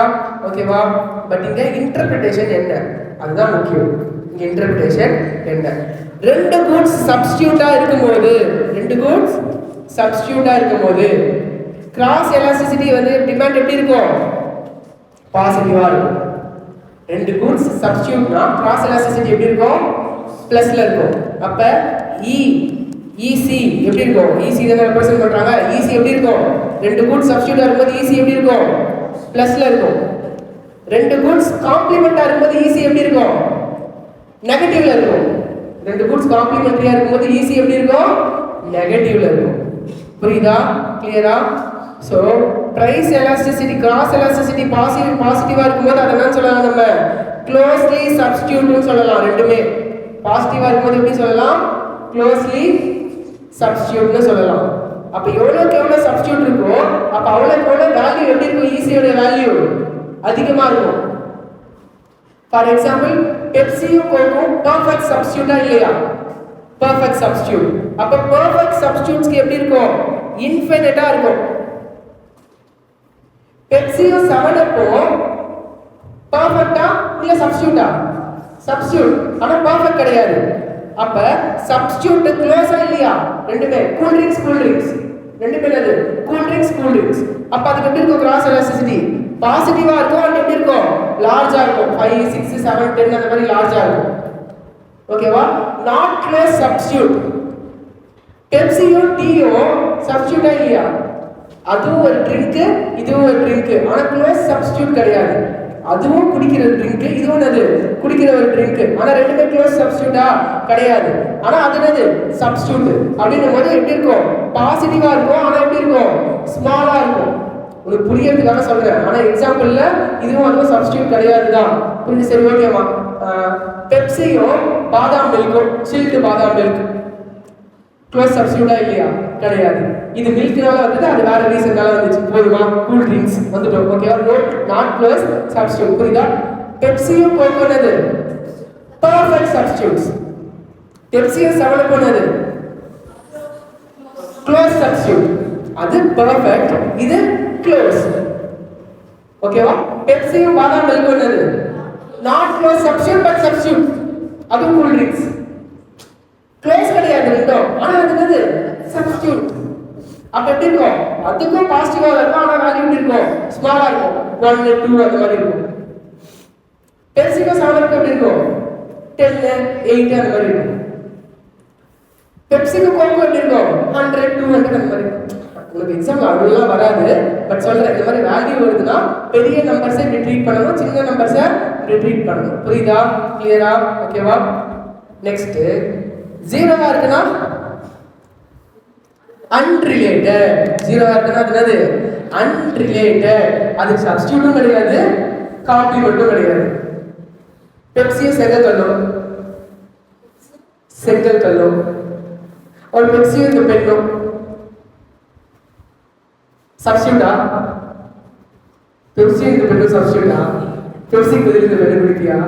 ஓகேவா? பட் இங்க இன்டர்பிரேஷன் என்ன? அதுதான் முக்கியம். இங்க இன்டர்பிரேஷன் என்ன? ரெண்டு கூட்ஸ் சப்ஸ்டிடியூட்டா இருக்கும்போது கிராஸ் எலாஸ்டிசிட்டி வந்து டிமாண்ட் எப்படி இருக்கும்? பாசிட்டிவா இருக்கும். ரெண்டு கூட்ஸ் சப்ஸ்டிடியூட்னா கிராஸ் எலாஸ்டிசிட்டி எப்படி இருக்கும்? பிளஸ்ல இருக்கும். அப்ப EC எப்படி இருக்கும்? EC தான ரெப்ரசன்ட் பண்றாங்க. EC எப்படி இருக்கும்? ரெண்டு கூட்ஸ் சப்ஸ்டிடியூட்டா இருக்கும்போது EC எப்படி இருக்கும்? பிளஸ்ல இருக்கும். ரெண்டு கூட்ஸ் காம்ப்ளிமெண்டா இருக்கும்போது EC எப்படி இருக்கும்? நெகட்டிவ்ல இருக்கும். ரெண்டு கூட்ஸ் காம்ப்ளிமெண்டரியா இருக்கும்போது EC எப்படி இருக்கும்? நெகட்டிவ்ல இருக்கும். புரியுதா? கிளியரா? So price elasticity, cross elasticity பாசிட்டிவா இருக்கும்போது அத என்ன சொல்லலாம்? நம்ம க்ளோஸ்லி சப்ஸ்டிடியூட்னு சொல்லலாம். ரெண்டுமே பாசிட்டிவா இருக்கும்போது எப்படி சொல்லலாம்? க்ளோஸ்லி சப்ஸ்டிடியூட்னு சொல்லலாம். அப்ப எவ்வளவுக்கு எவ்வளவு சப்ஸ்டிட்யூட் இருக்கோ அப்ப அவ்வளவுக்கு எவ்வளவு வேல்யூ எப்படி இருக்கும், ஈஸியோட வேல்யூ அதிகமா இருக்கும். ஃபார் எக்ஸாம்பிள் பெப்சியும் கோக்கும் பெர்ஃபெக்ட் சப்ஸ்டிட்யூட்டா இல்லையா? Perfect substitute. அப்ப பெர்ஃபெக்ட் சப்ஸ்டிட்யூட்ஸ்க்கு எப்படி இருக்கும், இன்ஃபினிட்டா இருக்கும். பெப்சியும் 7-Up பெர்ஃபெக்ட்டா இல்ல சப்ஸ்டிட்யூட்டா? சப்ஸ்டிட்யூட். ஆனா பெர்ஃபெக்ட் கிடையாது. அப்ப சப்ஸ்டிட்யூட் க்ளோஸா இல்லையா? ரெண்டுமே கூல் ட்ரிங்க்ஸ் ரெண்டுமே என்னது, கூல் ட்ரிங்க்ஸ். அப்ப அதுக்கு எப்படி இருக்கும் கிராஸ் எலாஸ்டிசிட்டி? பாசிட்டிவா இருக்கும். அது எப்படி இருக்கும், லார்ஜா இருக்கும். 5 6 7 10 அந்த மாதிரி லார்ஜா இருக்கும். ஓகேவா? Not close substitute. பெப்சியும் டீயும் சப்ஸ்டிட்யூட்டா இல்லையா? அதுவும் ஒரு ட்ரிங்க், இதுவும் ஒரு ட்ரிங்க். ஆனா க்ளோஸ் சப்ஸ்டிட்யூட் கிடையாது. அதுவும் குடிக்கிற ட்ரிங்க், இதுவும் என்னது, குடிக்கிற ஒரு ட்ரிங்க். ஆனா ரெண்டுமே க்ளோஸ் சப்ஸ்டிட்யூட்டா கிடையாது. ஆனா அது என்னது, சப்ஸ்டிட்யூட். அப்படின்னும் போது எப்படி இருக்கும், பாசிட்டிவா இருக்கும். ஆனா எப்படி இருக்கும், ஸ்மாலா இருக்கும். உங்களுக்கு புரியறதுக்காக சொல்றேன். ஆனா எக்ஸாம்பிள்ல இதுவும் அதுவும் சப்ஸ்டிட்யூட் கிடையாதுதான். புரிஞ்சு? சரி, ஓகேமா. பெப்சியும் பாதாம் மில்க்கும், சில்க் பாதாம் மில்க் க்ளோஸ் சப்ஸ்டிட்யூட்டா இல்லையா? கிடையாது. இது மில்க்னால வந்தது, அது வேற ரீசன்னால வந்துச்சு. போதுமா? கூல் ட்ரிங்க்ஸ் வந்துட்டோம். ஓகேவா? Not close substitute. புரியுதா? பெப்சியும் கோகோ என்னது, பெர்ஃபெக்ட் சப்ஸ்டிட்யூட்ஸ். பெப்சியும் 7-Up என்னது, க்ளோஸ் சப்ஸ்டிட்யூட். அது பெர்ஃபெக்ட், இது க்ளோஸ். ஓகேவா? பெப்சியும் பாதாம் மில்க் என்னது, not close substitute but substitute. அது கூல் ட்ரிங்க்ஸ். க்ளோஸ் கிடையாது ரெண்டும். ஆனா அது என்னது, சப்ஸ்டிட்யூட். அப்ப எப்படி இருக்கும், அதுக்கும் பாசிட்டிவா இருக்கும். ஆனா வேல்யூ எப்படி இருக்கும், ஸ்மாலா இருக்கும். 1 2 அந்த மாதிரி இருக்கும். பெப்சிக்கும் 7-Up எப்படி இருக்கும், 10 8 அந்த மாதிரி இருக்கும். பெப்சிக்கு கோகோ எப்படி இருக்கும், 100 200 அந்த மாதிரி இருக்கும். உங்களுக்கு எக்ஸாம் அவ்வளோலாம் வராது. பட் சொல்றேன், இந்த மாதிரி வேல்யூ வருதுன்னா பெரிய நம்பர்ஸை இப்படி ட்ரீட் பண்ணணும், சின்ன நம்பர்ஸை இப்படி ட்ரீட் பண்ணணும். புரியுதா? கிளியரா? ஓகேவா? நெக்ஸ்ட், ஜீரோவா இருக்குன்னா அன்ரிலேட்டட். ஜீரோவா இருக்குன்னா அது என்னது, அன்ரிலேட்டட். அதுக்கு சப்ஸ்டிட்யூட்டும் கிடையாது, காம்ப்ளிமெண்ட்டும் கிடையாது. பெப்சியும் செங்கல் கல்லும் ஒரு பெப்சியும் இந்த பெண்ணும் சப்ஸ்டிட்யூட்டா? பெப்சியும் இந்த பெண்ணும் சப்ஸ்டிட்யூட்டா? பெப்சிக்கு பதில் இந்த பெண்ணு குடிக்கியா?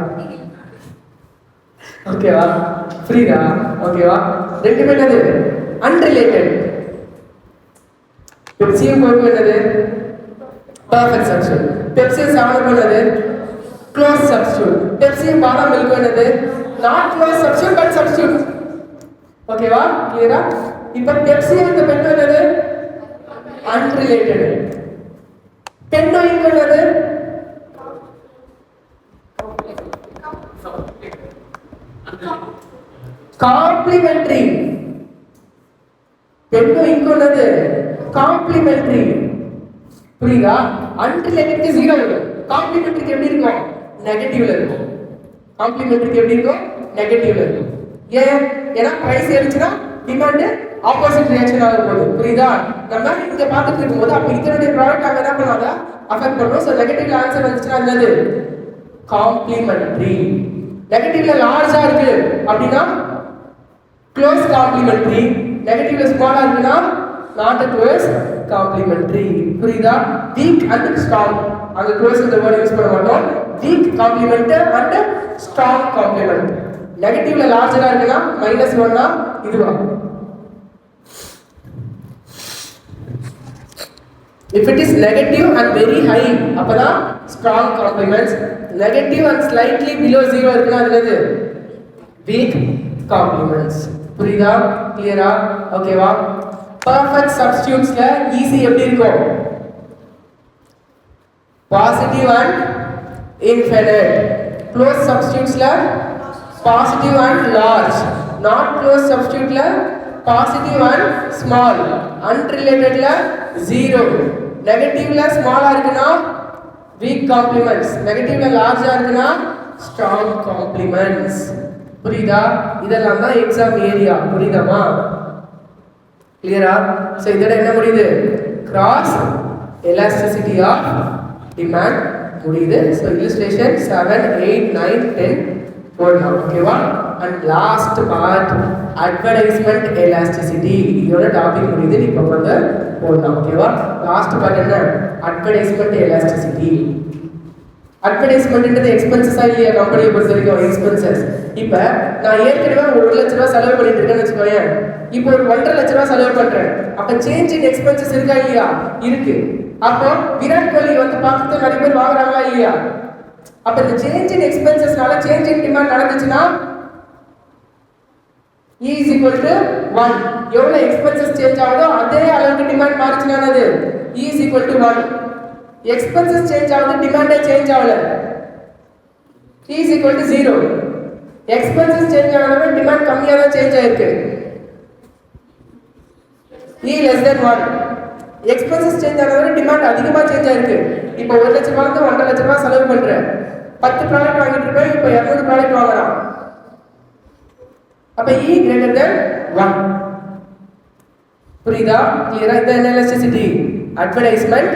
ஓகேவா? புரியுதா? ஓகேவா? ரெண்டுமே என்னது, அன்ரிலேட்டட். பெப்சியும் கோகோ என்னது, பெர்ஃபெக்ட் சப்ஸ்டிட்யூட். பெப்சியும் 7-Up என்னது, க்ளோஸ் சப்ஸ்டிட்யூட். பெப்சியும் பாதாம் மில்க் என்னது, not close substitute but substitute. ஓகேவா? கிளியரா? இப்போ பெப்சியும் இந்த பெண்ணு என்னது, அன்ரிலேட்டட். பெண்ணும் இங்க என்னது, காம்ப்ளிமெண்டரி. பெண்ணும் இங்க என்னது, காம்ப்ளிமெண்டரி. புரியுதா? அன்ரிலேட்டட்க்கு 0 இருக்கும். காம்ப்ளிமெண்டரிக்கு எப்படி இருக்கும், நெகட்டிவ்ல இருக்கும். காம்ப்ளிமெண்டரிக்கு எப்படி இருக்கும், நெகட்டிவ்ல இருக்கும். ஏன்? ஏன்னா பிரைஸ் ஏறிச்சுனா டிமாண்ட் ஆப்போசிட் ரியாக்ஷன் ஆக போகுது. புரியுதா? நம்ம இங்க பார்த்துட்டு இருக்கும்போது அப்ப இதனுடைய ப்ராடக்ட் அங்க என்ன பண்ணாத அஃபெக்ட் பண்ணும். சோ நெகட்டிவ்ல ஆன்சர் வந்துச்சுன்னா என்னது, காம்ப்ளிமெண்டரி. நெகட்டிவ்ல லார்ஜா இருக்கு அப்படின்னா க்ளோஸ் காம்ப்ளிமெண்டரி. நெகட்டிவ்ல ஸ்மாலா இருக்குன்னா நாட் க்ளோஸ் காம்ப்ளிமெண்டரி. புரியுதா? வீக் அண்ட் ஸ்ட்ராங், அங்க க்ளோஸ் இந்த வேர்ட் யூஸ் பண்ண மாட்டோம். Weak complement and strong complement. நெகட்டிவ்ல லார்ஜரா இருக்குன்னா -1னா இதுவா? If it is negative and very high, அப்பனா strong complements. Negative and slightly below 0 இருக்குனா அது என்னது, weak complements. புரியுதா? கிளியரா? ஓகேவா? perfect substitutesல ஈஸி எப்படி இருக்கும், positive and infinite. close substitutesல positive and large. not close substituteல positive and small. unrelatedல 0. நெகட்டிவ்ல ஸ்மாலா இருக்குனா weak complements. நெகட்டிவ்ல லார்ஜா இருக்குனா strong complements. புரியுதா? இதெல்லாம் தான் எக்ஸாம் ஏரியா. புரியுதாமா? கிளியரா? சோ இதோட என்ன முடியுது, கிராஸ் எலாஸ்டிசிட்டி ஆஃப் டிமாண்ட் முடியுது. சோ illustration 7 8 9 10 போடலாம். ஓகேவா? And last part advertisement elasticity. இதோட டாபிக் முடியுது. இப்போ வந்து போடலாம். ஓகேவா? லாஸ்ட் பார்ட் என்ன? Advertisement elasticity. அட்வர்டைஸ்மெண்ட்ன்றது எக்ஸ்பென்சஸா இல்லையா? கம்பெனியை பொறுத்த வரைக்கும் எக்ஸ்பென்சஸ். இப்போ நான் ஏற்கனவே ஒரு 1 லட்ச ரூபாய் செலவு பண்ணிட்டு இருக்கேன்னு வச்சுக்கோயேன். இப்போ ஒரு 1.5 லட்ச ரூபாய் செலவு பண்றேன். அப்ப சேஞ்ச் இன் எக்ஸ்பென்சஸ் இருக்கா இல்லையா? இருக்கு. அப்போ விராட் கோலி வந்து பார்த்து நிறைய பேர் வாங்குறாங்களா இல்லையா? அப்ப இந்த சேஞ்ச் இன் எக்ஸ்பென்சஸ்னால சேஞ்ச் இன் டிமாண்ட் நடந்துச்சுன்னா E is equal to 1. எவ்வளவு எக்ஸ்பென்சஸ் சேஞ்ச் ஆகுதோ அதே அளவுக்கு டிமாண்ட் மாறுச்சுன்னா அது E is equal to 1. Expenses change ஆகுது, டிமாண்டே சேஞ்ச் ஆகல. E is equal to 0. Expenses change ஆனதுமே டிமாண்ட் கம்மியா தான் சேஞ்ச் ஆயிருக்கு. E less than 1. Expenses change ஆனதுமே டிமாண்ட் அதிகமா சேஞ்ச் ஆயிருக்கு. இப்போ 1 லட்சம் ரூபாய்க்கு 1.5 லட்சம் ரூபாய் செலவு பண்றேன். 10 ப்ராடக்ட் வாங்கிட்டு இருப்பேன். இப்போ 200 ப்ராடக்ட் வாங்குறான். அப்ப E greater than 1. புரியுதா? கிளியரா? இது என்ன எலாஸ்டிசிட்டி? Advertisement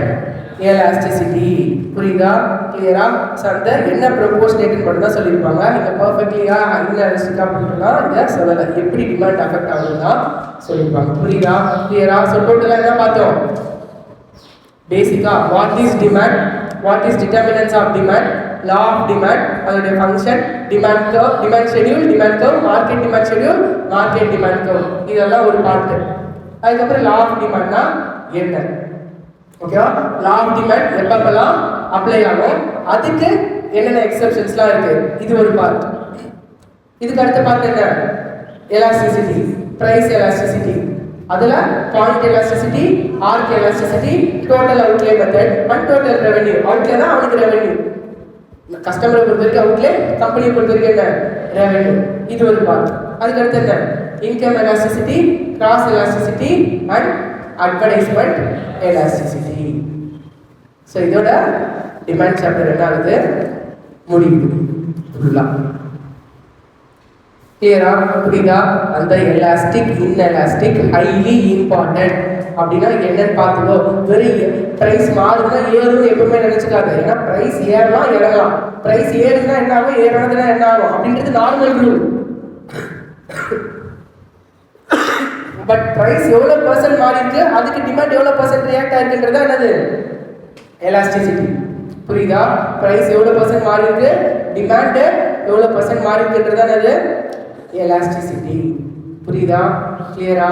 elasticity. புரியுதா? கிளியரா? சந்த என்ன ப்ரொபோர்ஷனேட்னு மட்டும் தான் சொல்லியிருப்பாங்க. இங்க பர்ஃபெக்ட்லியா இன்எலாஸ்டிக்கா அப்படின்னா இங்க சொல்லல. எப்படி டிமாண்ட் அஃபெக்ட் ஆகுதுன்னா சொல்லியிருப்பாங்க. புரியுதா? கிளியரா? ஸோ டோட்டலா என்ன பார்த்தோம்? பேசிக்கா what is demand, what is determinants of demand, law of demand, அதோட function, demand curve, demand schedule, demand curve, market demand schedule, market demand curve. இதெல்லாம் ஒரு பார்ட். அதுக்கப்புறம் law of demand னா என்ன? ஓகேவா? law of demand எப்பப்பெல்லாம் அப்ளை ஆகும், அதுக்கு என்னென்ன எக்ஸெப்ஷன்ஸ்லாம் இருக்கு, இது ஒரு பார்ட். இதுக்கு அடுத்த பார்ட் என்ன? Elasticity, price elasticity. அதுல point elasticity, arc elasticity, total outlay method and total revenue. அவுட்லேனா அவனுக்கு ரெவென்யூ, கஸ்டமரை பொறுத்த வரைக்கும் அவுட்லே, கம்பெனியை பொறுத்த வரைக்கும் என்ன? ரெவென்யூ. இது ஒரு பார்ட். அதுக்கு அடுத்து என்ன? Income elasticity, cross elasticity and advertisement elasticity. So இதோட டிமாண்ட் சாப்டர் என்ன ஆகுது? முடியுது ஃபுல்லா. கிளியரா? புரியுதா? அந்த எலாஸ்டிக், இன்எலாஸ்டிக், ஹைலி இம்பார்ட்டன்ட் அப்படின்னா என்னன்னு பார்த்துக்கோ. வெறும் பிரைஸ் மாறுதுன்னா ஏறும் எப்பவுமே நினைச்சுக்காது. ஏன்னா பிரைஸ் ஏறலாம் இறங்கலாம். பிரைஸ் ஏறுதுன்னா என்ன ஆகும், ஏறதுன்னா என்ன ஆகும் அப்படின்றது நார்மல் ரூல். பட் பிரைஸ் எவ்வளவு பர்சன்ட் மாறி இருக்கு, அதுக்கு டிமாண்ட் எவ்வளவு பர்சன்ட் ரியாக்ட் ஆயிருக்குன்றதா என்னது? எலாஸ்டிசிட்டி. புரியுதா? பிரைஸ் எவ்வளவு பர்சன்ட் மாறி இருக்கு, டிமாண்ட் எவ்வளவு பர்சன்ட் மாறி இருக்குன்றதா என்னது? எலாஸ்டிசிட்டி. புரியுதா? கிளியரா?